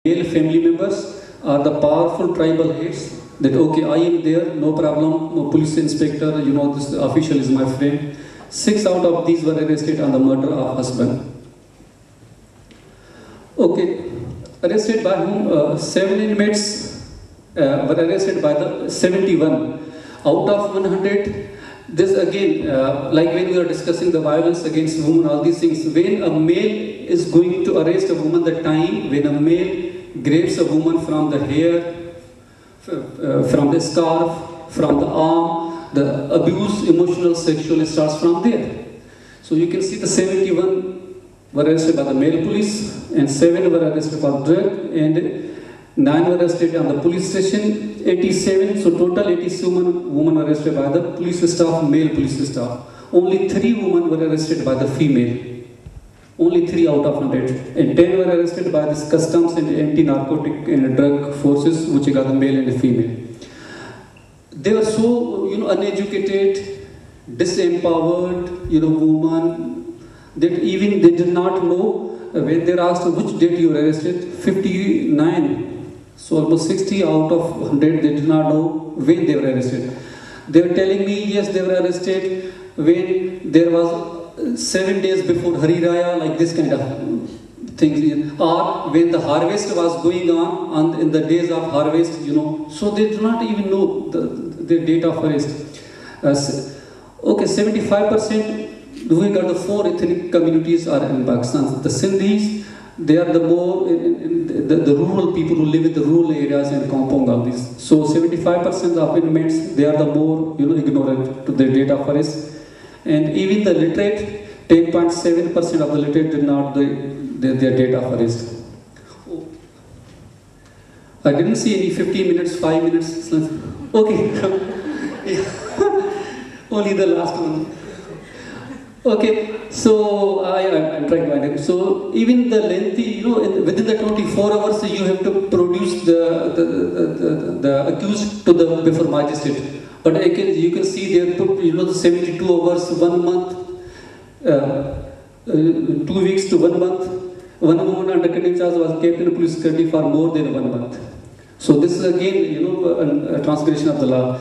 male family members are the powerful tribal heads that, okay, I am there, no problem, no police inspector, this official is my friend. 6 out of these were arrested on the murder of husband. Okay, arrested by whom? 7 inmates were arrested by the 71. Out of 100, this again, like when we are discussing the violence against women, all these things, when a male is going to arrest a woman, the time when a male grabs a woman from the hair, from the scarf, from the arm, the abuse, emotional, sexual starts from there. So you can see the 71 were arrested by the male police and 7 were arrested for drug and 9 were arrested on the police station, 87, so total 87 women arrested by the police staff, male police staff. Only 3 women were arrested by the female. Only 3 out of 100. And 10 were arrested by this customs and anti-narcotic and drug forces, which are the male and the female. They were so, uneducated, disempowered, women, that even they did not know when they asked which date you were arrested, 59. So almost 60 out of 100, they did not know when they were arrested. They were telling me, yes, they were arrested when there was 7 days before Hari Raya, like this kind of things, or when the harvest was going on in the days of harvest, so they do not even know the date of arrest. Okay, 75%, we got the 4 ethnic communities are in Pakistan. The Sindhis, they are the more, the rural people who live in the rural areas and Kampong, all these. So 75% of inmates, they are the more, ignorant to the date of arrest. And even the literate, 10.7% of the literate did not their date of arrest. I didn't see any 15 minutes, 5 minutes. Okay. Only the last one. Okay, so I'm trying to find it. So even the lengthy, within the 24 hours, you have to produce the accused to the before magistrate. But you can see they put, the 72 hours, 1 month, 2 weeks to 1 month. One woman under contempt charge was kept in police custody for more than 1 month. So this is again, a transgression of the law.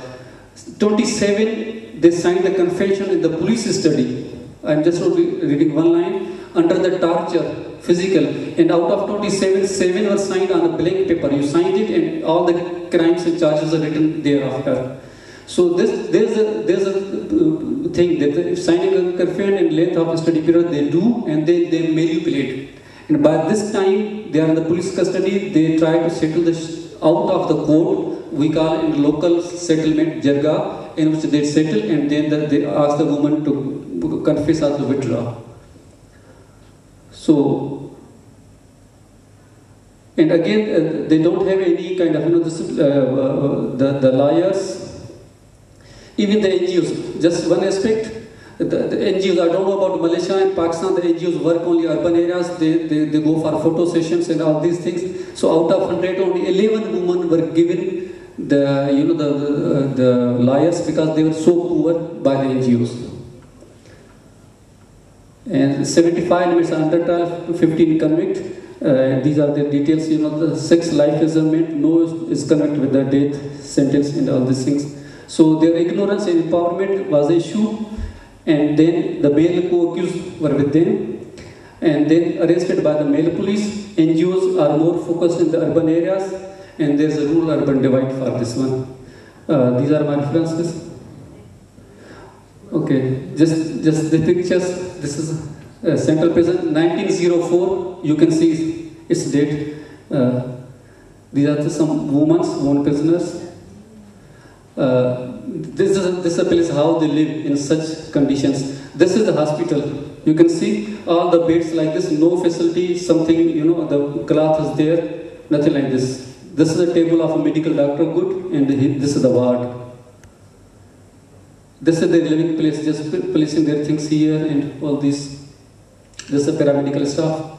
27, they signed the confession in the police custody. I'm just reading one line. Under the torture, physical, and out of 27, 7 were signed on a blank paper. You signed it, and all the crimes and charges are written thereafter. So there's a thing that signing a confession and length of study period they do, and they manipulate. And by this time they are in the police custody. They try to settle this out of the court. We call it local settlement jargon, in which they settle, and then they ask the woman to confess or to withdraw. So, and again, they don't have any kind of, the lawyers, even the NGOs. Just one aspect, the NGOs, I don't know about Malaysia and Pakistan, the NGOs work only urban areas, they go for photo sessions and all these things. So out of 100, only 11 women were given the lawyers because they were so poor by the NGOs. And 75 inmates are under trial, 15 convict. These are the details, the 6 life imprisonment, no is convicted with the death sentence and all these things. So their ignorance and empowerment was the issue, and then the male co-accused were with them, and then arrested by the male police. NGOs are more focused in the urban areas, and there's a rural-urban divide for this one. These are my references. Okay, just the pictures. This is Central Prison, 1904. You can see its date. These are some women prisoners. This is a place how they live in such conditions. This is the hospital. You can see all the beds like this, no facility, something, the cloth is there, nothing like this. This is a table of a medical doctor, good, and this is the ward. This is their living place, just placing their things here and all this. This is the paramedical staff.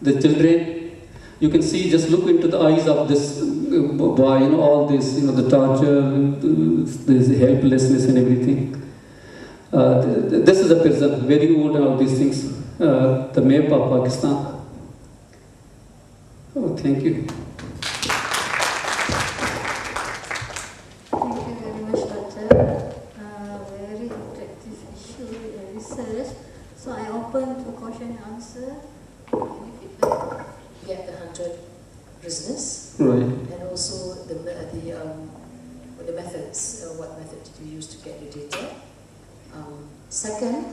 The children, you can see, just look into the eyes of this boy, all this, the torture, this helplessness and everything. This is a prison, very old and all these things. The map of Pakistan. Oh, thank you. business, Right. and also the methods, what method did you use to get the data. Second,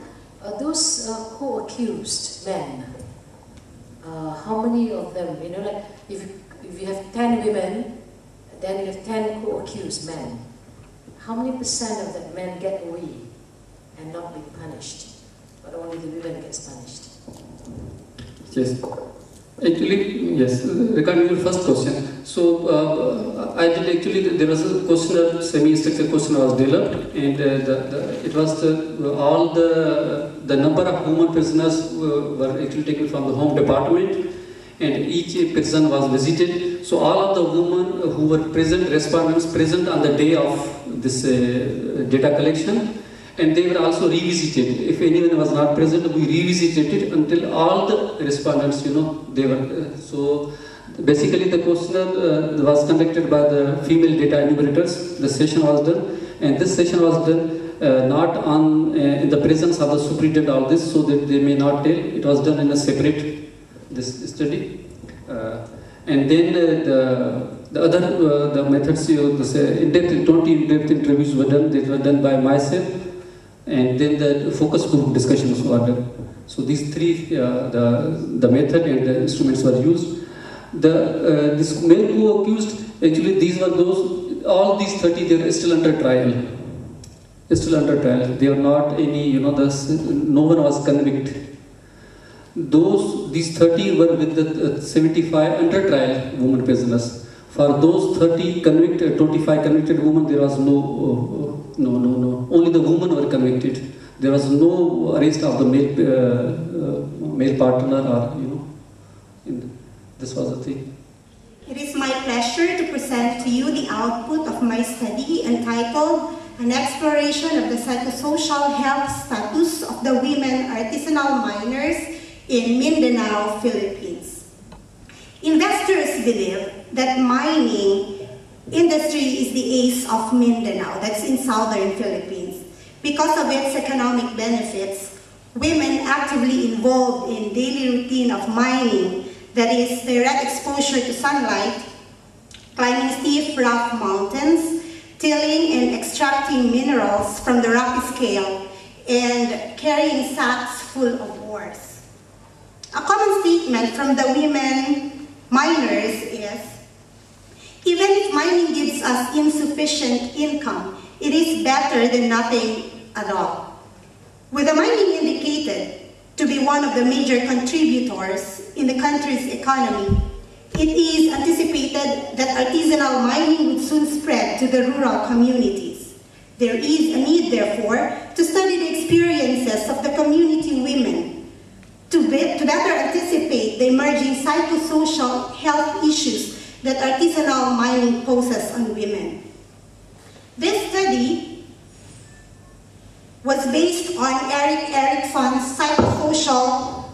those co-accused men, how many of them, like if you have 10 women, then you have 10 co-accused men. How many percent of that men get away and not be punished, but only the women gets punished? Yes. Actually, yes, regarding your first question, so I did actually, there was a questionnaire, semi-structured questionnaire was developed, and it was all the number of women prisoners were actually taken from the Home Department, and each prison was visited. So all of the women who were present, respondents present on the day of this data collection, and they were also revisited. If anyone was not present, we revisited it until all the respondents, they were. So basically the questionnaire was conducted by the female data enumerators. The session was done, and this session was done not on in the presence of the superintendent, all this, so that they may not tell. It was done in a separate study. And then the other the methods, in-depth 20 in-depth interviews were done. They were done by myself. And then the focus group discussions were done. So these three, the method and the instruments were used. This male co-accused, actually these were those, all these 30, they were still under trial. Still under trial. They were not any, no one was convicted. These 30 were with the 75 under trial women prisoners. For those 30 convicted, 25 convicted women, there was no. Only the women were convicted. There was no arrest of the male partner, or this was the thing. It is my pleasure to present to you the output of my study entitled "An Exploration of the Psychosocial Health Status of the Women Artisanal Miners in Mindanao, Philippines." Investors believe that mining industry is the ace of Mindanao, that's in southern Philippines. Because of its economic benefits, women actively involved in daily routine of mining, that is direct exposure to sunlight, climbing steep rough mountains, tilling and extracting minerals from the rocky scale, and carrying sacks full of ores. A common statement from the women miners is, even if mining gives us insufficient income, it is better than nothing at all. With the mining indicated to be one of the major contributors in the country's economy, it is anticipated that artisanal mining would soon spread to the rural communities. There is a need, therefore, to study the experiences of the community women to better anticipate the emerging psychosocial health issues that artisanal mining poses on women. This study was based on Erik Erikson's psychosocial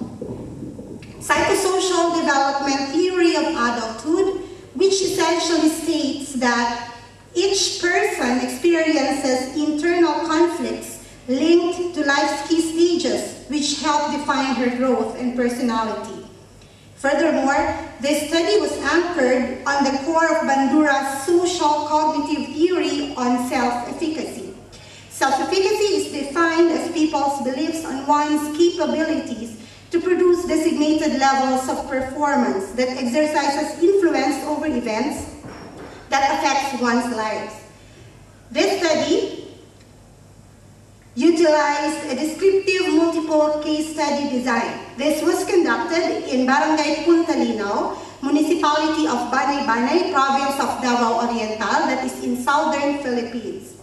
development theory of adulthood, which essentially states that each person experiences internal conflicts linked to life's key stages, which help define her growth and personality. Furthermore, this study was anchored on the core of Bandura's social cognitive theory on self-efficacy. Self-efficacy is defined as people's beliefs on one's capabilities to produce designated levels of performance that exercises influence over events that affects one's lives. This study utilized a descriptive multiple case study design. This was conducted in Barangay Punta Linaw, Municipality of Banay-Banay, Province of Davao Oriental, that is in southern Philippines.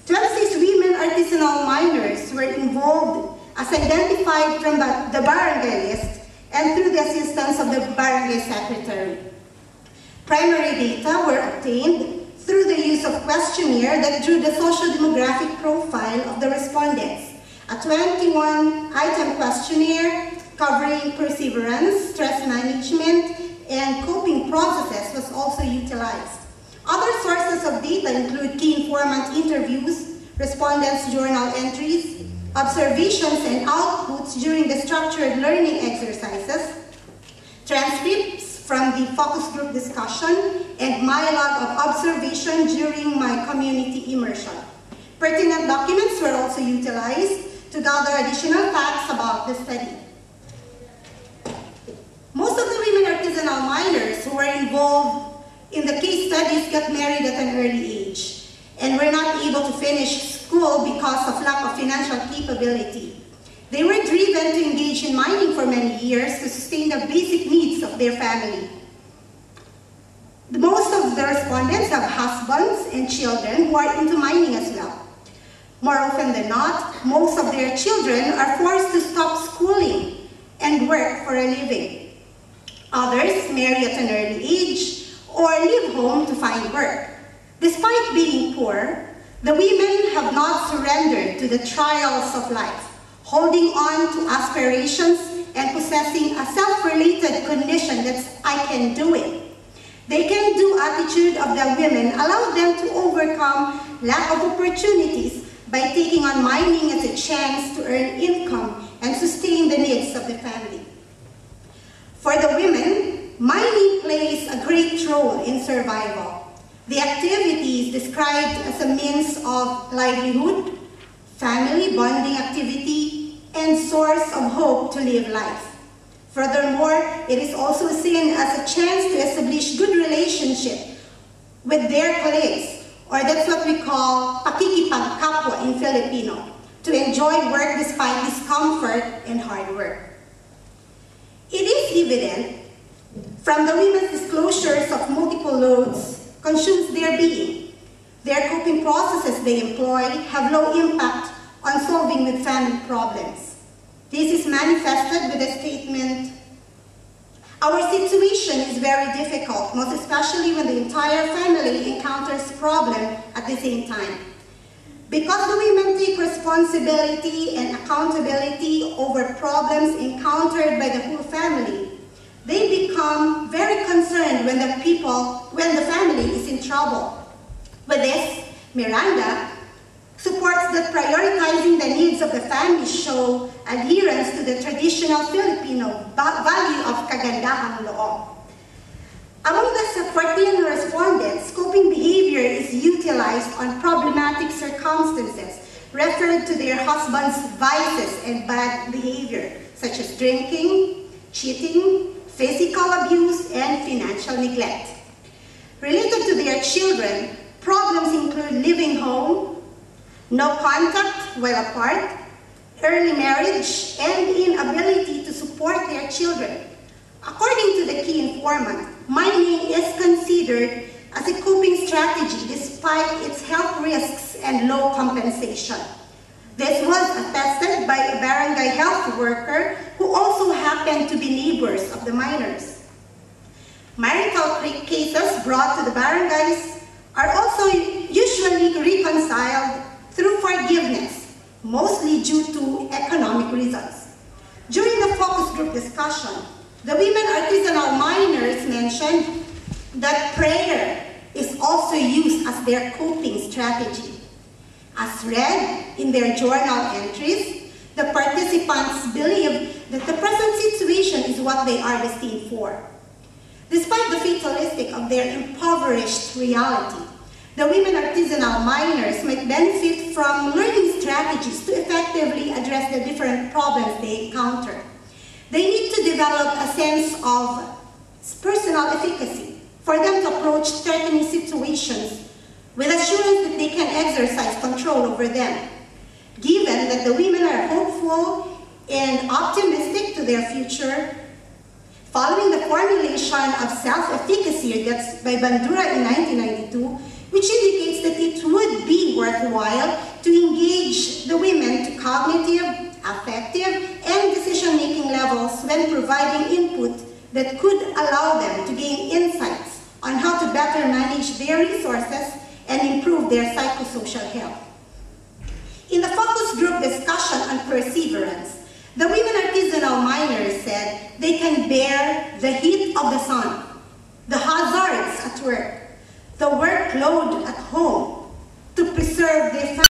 26 women artisanal miners were involved as identified from the barangay list and through the assistance of the barangay secretary. Primary data were obtained through the use of questionnaire that drew the social demographic profile of the respondents. A 21-item questionnaire covering perseverance, stress management, and coping processes was also utilized. Other sources of data include key informant interviews, respondents' journal entries, observations and outputs during the structured learning exercises, transcripts from the focus group discussion and my log of observation during my community immersion. Pertinent documents were also utilized to gather additional facts about the study. Most of the women artisanal miners who were involved in the case studies got married at an early age and were not able to finish school because of lack of financial capability. They were driven to engage in mining for many years to sustain the basic needs of their family. Most of the respondents have husbands and children who are into mining as well. More often than not, most of their children are forced to stop schooling and work for a living. Others marry at an early age or leave home to find work. Despite being poor, the women have not surrendered to the trials of life, holding on to aspirations and possessing a self-related condition that I can do it. They can do attitude of the women allow them to overcome lack of opportunities by taking on mining as a chance to earn income and sustain the needs of the family. For the women, mining plays a great role in survival. The activity is described as a means of livelihood, family bonding activity, and source of hope to live life. Furthermore, it is also seen as a chance to establish good relationship with their colleagues, or that's what we call pakikipagkapwa in Filipino, to enjoy work despite discomfort and hard work. It is evident from the women's disclosures of multiple loads consumes their being. Their coping processes they employ have low impact on solving with family problems. This is manifested with a statement, "Our situation is very difficult, most especially when the entire family encounters problem at the same time. Because the women take responsibility and accountability over problems encountered by the whole family, they become very concerned when the family is in trouble." With this, Miranda supports that prioritizing the needs of the family show adherence to the traditional Filipino value of kagandahang loob. Among the 14 respondents, coping behavior is utilized on problematic circumstances referred to their husband's vices and bad behavior, such as drinking, cheating, physical abuse, and financial neglect. Related to their children, problems include living home, no contact while apart, early marriage, and inability to support their children. According to the key informant, mining is considered as a coping strategy despite its health risks and low compensation. This was attested by a barangay health worker who also happened to be neighbors of the miners. Marital cases brought to the barangays are also usually reconciled through forgiveness, mostly due to economic reasons. During the focus group discussion, the women artisanal miners mentioned that prayer is also used as their coping strategy. As read in their journal entries, the participants believe that the present situation is what they are destined for. Despite the fatalistic of their impoverished reality, the women artisanal miners might benefit from learning strategies to effectively address the different problems they encounter. They need to develop a sense of personal efficacy for them to approach threatening situations with assurance that they can exercise control over them. Given that the women are hopeful and optimistic to their future, following the formulation of self-efficacy that's by Bandura in 1992, which indicates that it would be worthwhile to engage the women to cognitive, affective, and decision-making levels when providing input that could allow them to gain insights on how to better manage their resources and improve their psychosocial health. In the focus group discussion on perseverance, the women artisanal miners said they can bear the heat of the sun, the hazards at work, the workload at home to preserve their family.